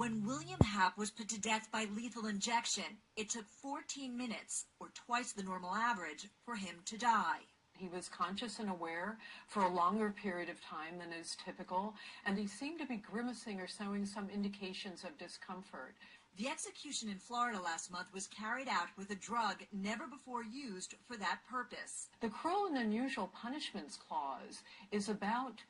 When William Happ was put to death by lethal injection, it took 14 minutes, or twice the normal average, for him to die. He was conscious and aware for a longer period of time than is typical, and he seemed to be grimacing or showing some indications of discomfort. The execution in Florida last month was carried out with a drug never before used for that purpose. The Cruel and Unusual Punishments Clause is about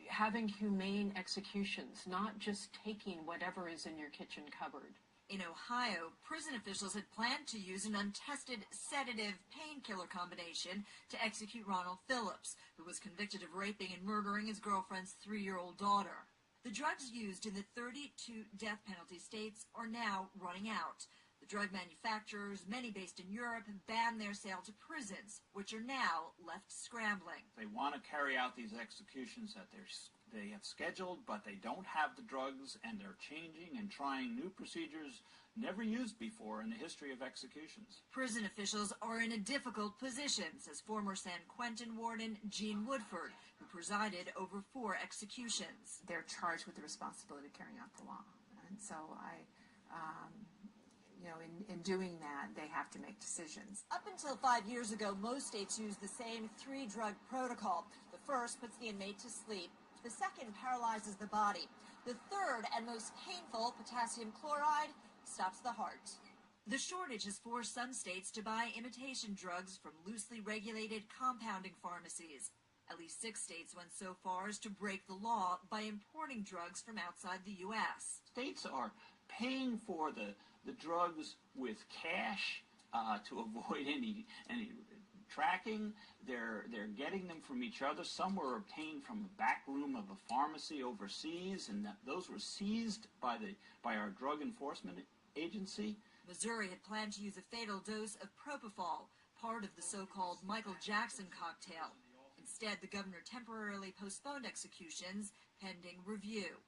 having humane executions, not just taking whatever is in your kitchen cupboard. In Ohio, prison officials had planned to use an untested sedative-painkiller combination to execute Ronald Phillips, who was convicted of raping and murdering his girlfriend's 3-year-old daughter. The drugs used in the 32 death penalty states are now running out. The drug manufacturers, many based in Europe, have banned their sale to prisons, which are now left scrambling. They want to carry out these executions that they have scheduled, but they don't have the drugs, and they're changing and trying new procedures never used before in the history of executions. Prison officials are in a difficult position, says former San Quentin warden Gene Woodford, who presided over 4 executions. They're charged with the responsibility of carrying out the law. And so in doing that, they have to make decisions. Up until 5 years ago, most states used the same 3-drug protocol. The first puts the inmate to sleep. The second paralyzes the body. The third, and most painful, potassium chloride, stops the heart. The shortage has forced some states to buy imitation drugs from loosely regulated compounding pharmacies. At least 6 states went so far as to break the law by importing drugs from outside the U.S. States are paying for the drugs with cash to avoid any tracking. They're getting them from each other. Some were obtained from the back room of a pharmacy overseas, and those were seized by our drug enforcement agency. Missouri had planned to use a fatal dose of propofol, part of the so-called Michael Jackson cocktail. Instead, the governor temporarily postponed executions pending review.